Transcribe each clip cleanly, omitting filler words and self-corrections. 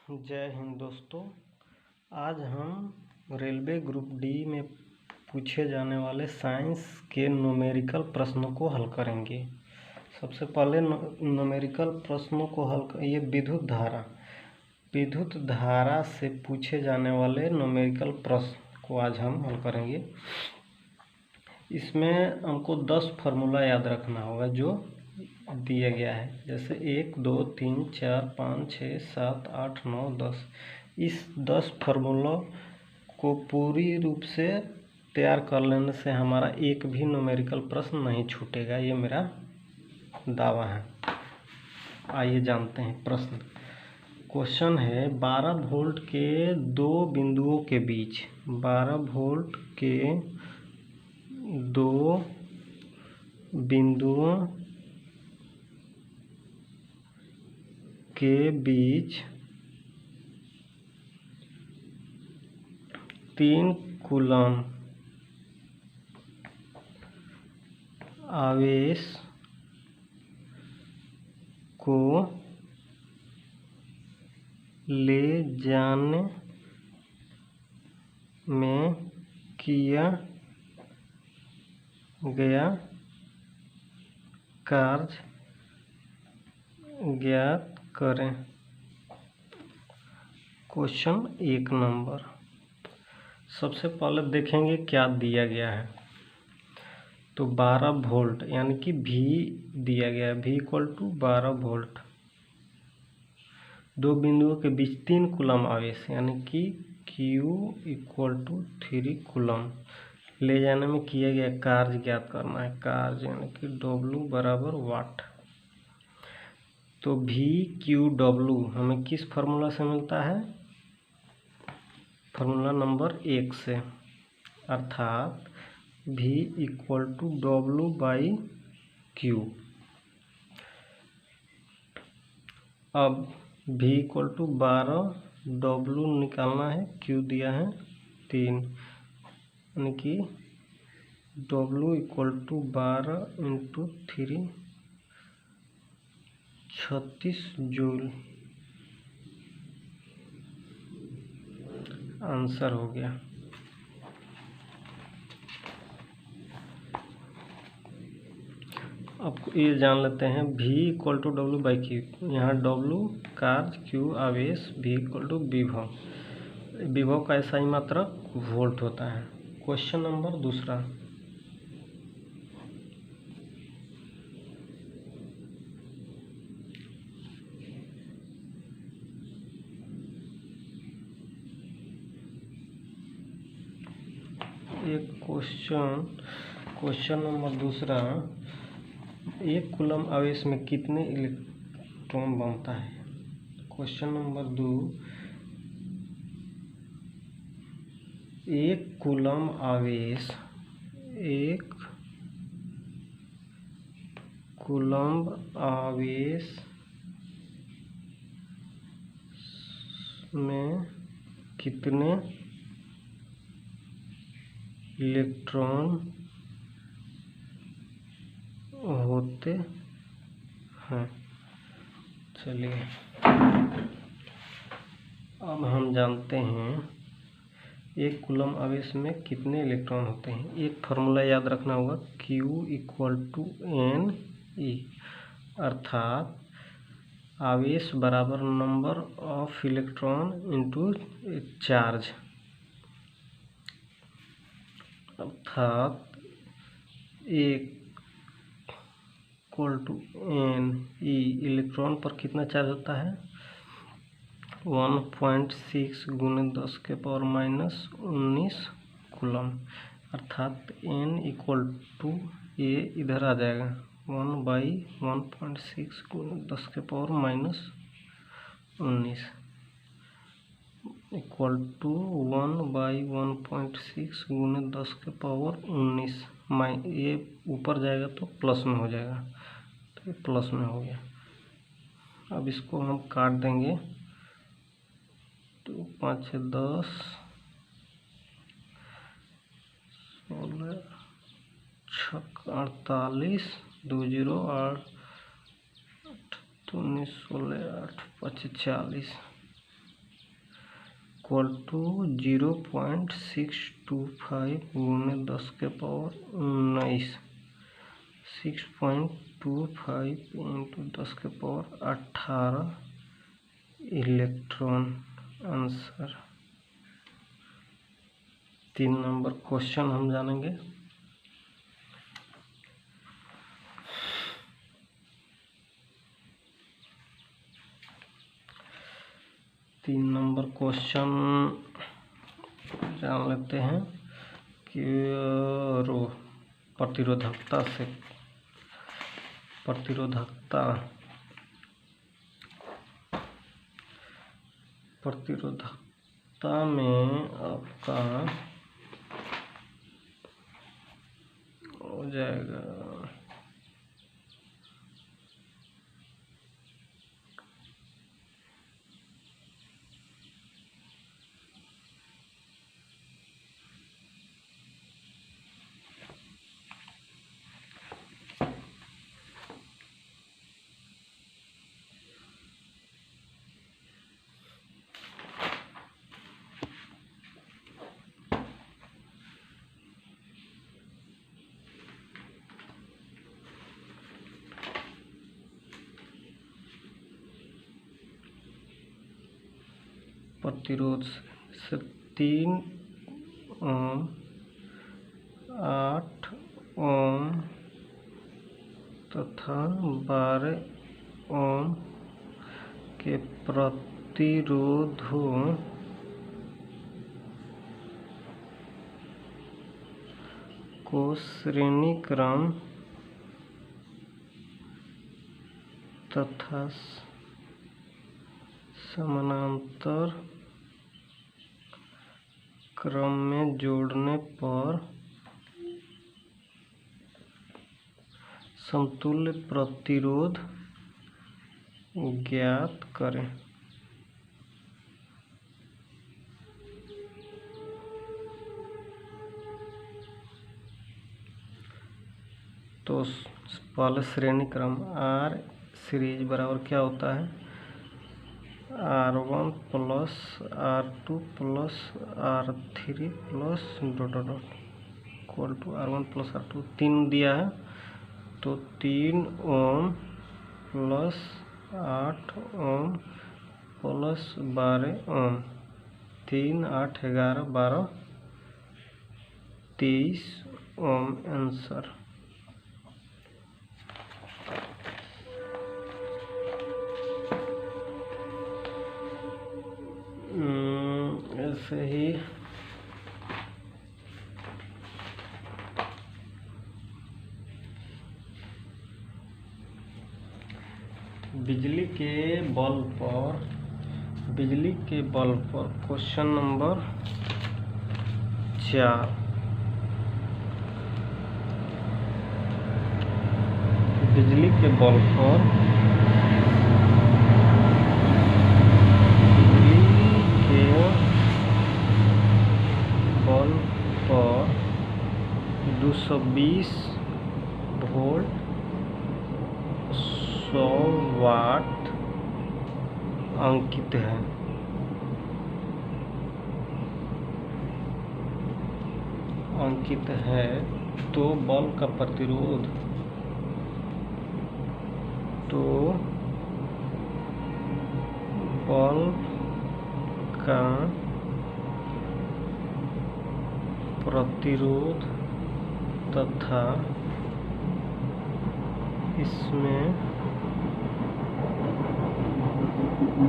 जय हिंद दोस्तों। आज हम रेलवे ग्रुप डी में पूछे जाने वाले साइंस के न्यूमेरिकल प्रश्नों को हल करेंगे। सबसे पहले न्यूमेरिकल प्रश्नों को ये विद्युत धारा से पूछे जाने वाले न्यूमेरिकल प्रश्न को आज हम हल करेंगे। इसमें हमको 10 फार्मूला याद रखना होगा जो दिया गया है, जैसे 1 2 3 4 5 6 7 8 9 10। इस 10 फार्मूलों को पूरी रूप से तैयार कर लेने से हमारा एक भी न्यूमेरिकल प्रश्न नहीं छूटेगा, ये मेरा दावा है। आइए जानते हैं प्रश्न। क्वेश्चन है 12 वोल्ट के दो बिंदुओं के बीच 12 वोल्ट के दो बिंदुओं के बीच 3 कूलम आवेश को ले जाने में किया गया कार्य ज्ञात करें। Question 1 number. सबसे पहले देखेंगे क्या दिया गया है। तो 12 वोल्ट यानी कि V दिया गया है, V = 12 वोल्ट। दो बिंदुओं के बीच 3 कूलम आवेश यानी कि Q = 3 कूलम ले जाने में किया गया कार्य ज्ञात करना है। कार्य यानी कि W = वाट। तो VQW हमें किस फार्मूला से मिलता है? फार्मूला नंबर 1 से, अर्थात V = W/Q। अब V = 12, W निकालना है, Q दिया है 3, यानी कि W = 12 × 3 36 जूल। आंसर हो गया। अब ये जान लेते हैं V = W/Q। यहाँ W कार्य, Q आवेश, V = विभव। विभव का SI मात्रक वोल्ट होता है। Question number 2। एक क्वेश्चन नंबर 2। 1 कूलम आवेश में कितने इलेक्ट्रॉन बनता है? Question number 2। 1 कूलम आवेश में कितने इलेक्ट्रॉन होते हैं? चलिए अब हम जानते हैं 1 कूलम आवेश में कितने इलेक्ट्रॉन होते हैं। एक फार्मूला याद रखना होगा, Q = Ne, अर्थात आवेश बराबर number of electron into charge, अर्थात 1 = Ne। इलेक्ट्रॉन पर कितना चार्ज होता है? 1.6 × 10⁻⁻19 कूलम, अर्थात N = ये इधर आ जाएगा 1/1.6 × 10⁻⁻19 = 1/1.6 × 10⁻⁻19। ये ऊपर जाएगा तो प्लस में हो जाएगा, तो ये प्लस में हो गया। अब इसको हम काट देंगे तो 5 6 10 16 6 48 2 0 8 19 16 8 25 40। इक्वल टू 0.625 गुणे 10 के पावर 19, 6.25 इंटू 10 के power 18 electron. Answer 3 number question हम जानेंगे। तीन नंबर क्वेश्चन जान लेते हैं कि प्रतिरोधकता में आपका हो जाएगा प्रतिरोध से 3 ओम 8 ओम तथा 12 ओम के प्रतिरोधों को श्रेणी क्रम तथा समानांतर क्रम में जोड़ने पर समतुल्य प्रतिरोध ज्ञात करें। तो पहले श्रेणी क्रम R सीरीज बराबर क्या होता है, R1 plus R2 plus R3 plus equal to R1 plus R2 3 दिया है तो 3 ohm plus 8 ohm plus 12 ohm, 3 8 11 12 23 ohm answer. ऐसे ही बिजली के बल्ब पर क्वेश्चन नंबर 4। बिजली के बल्ब पर बल्ब पर 220 वोल्ट 100 वाट अंकित है तो बल्ब का प्रतिरोध तथा इसमें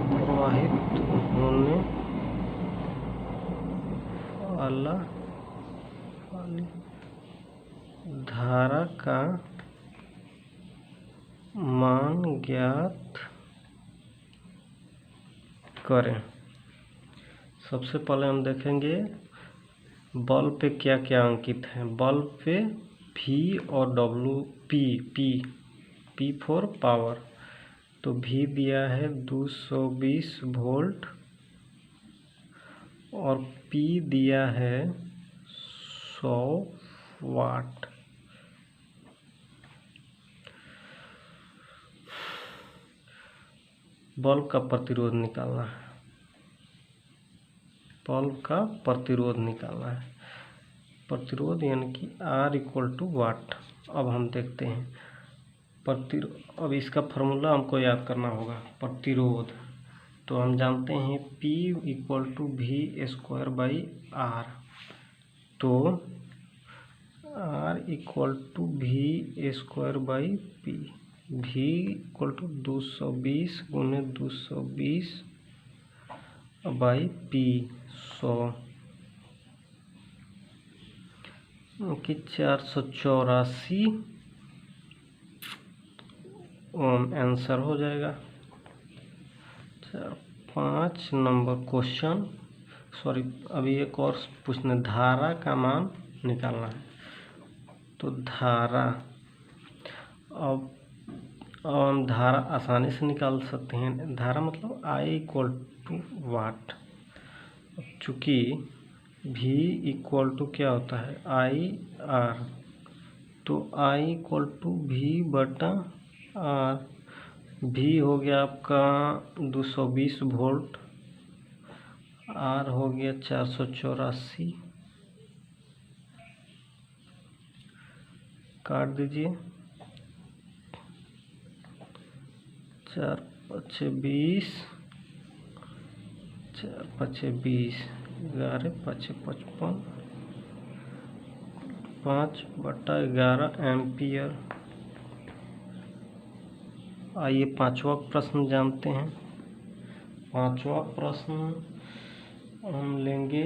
प्रवाहित होने वाली धारा का मान ज्ञात करें। सबसे पहले हम देखेंगे बल्ब पे क्या क्या अंकित है। बल्ब पे V और W, P फॉर पावर, तो V दिया है 220 वोल्ट और P दिया है 100 वाट। बल्ब का प्रतिरोध निकालना है। बल्ब का प्रतिरोध निकालना है। प्रतिरोध यानी कि R = वाट। अब हम देखते हैं अब इसका फॉर्मूला हमको याद करना होगा। प्रतिरोध तो हम जानते हैं P = V²/R। तो R = V²/P। V = 220 × 220/P 100 कि 484 ओम आंसर हो जाएगा। 5 नंबर क्वेश्चन अभी एक और पूछना, धारा का मान निकालना है। तो धारा अब हम धारा आसानी से निकाल सकते हैं। धारा मतलब I = वाट। चूँकि V = क्या होता है IR, तो I = V/R। V हो गया आपका 220 वोल्ट, R हो गया 484, काट दीजिए, 4 × 5 = 20, 4 × 5 = 20, 11 × 5 = 55, 5/11 एम्पियर। आइए पांचवा प्रश्न जानते हैं। पांचवा प्रश्न हम लेंगे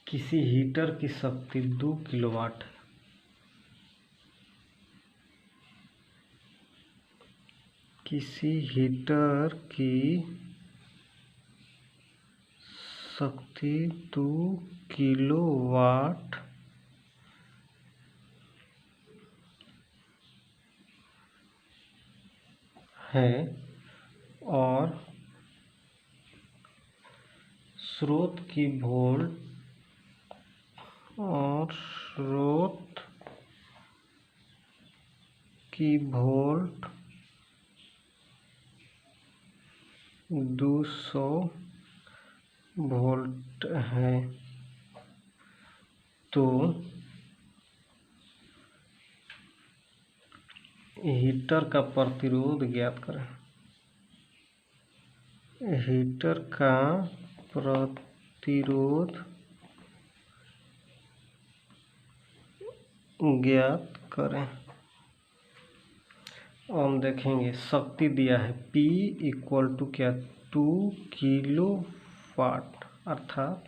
किसी हीटर की शक्ति 2 किलोवाट है। किसी हीटर की शक्ति 2 किलोवाट है और स्रोत की वोल्ट 200 वोल्ट है। तो हीटर का प्रतिरोध ज्ञात करें। हीटर का प्रतिरोध ज्ञात करें। हम देखेंगे शक्ति दिया है P = क्या 2 किलोवाट अर्थात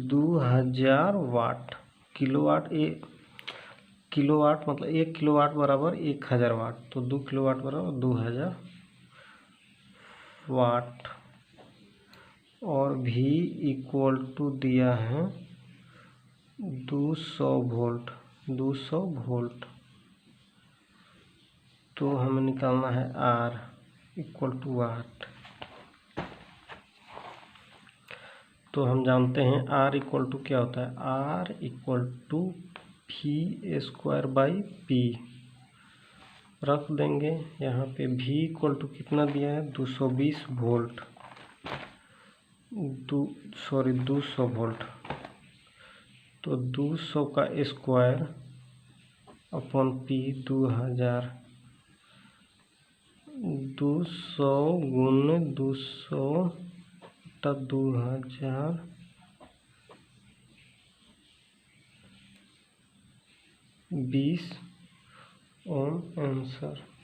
2000 वाट। किलोवाट मतलब 1 किलोवाट बराबर 1000 वाट, तो 2 किलोवाट बराबर 2000 वाट। और V = दिया है 200 वोल्ट। तो हमें निकालना है R = वाट। तो हम जानते हैं R = क्या होता है R = V²/P। रख देंगे यहाँ पे। V = कितना दिया है 220 वोल्ट। 200 वोल्ट। तो 200 का स्क्वायर अपॉन पी 2000, 200 गुने 200 बटा 2000 20 ओम आंसर।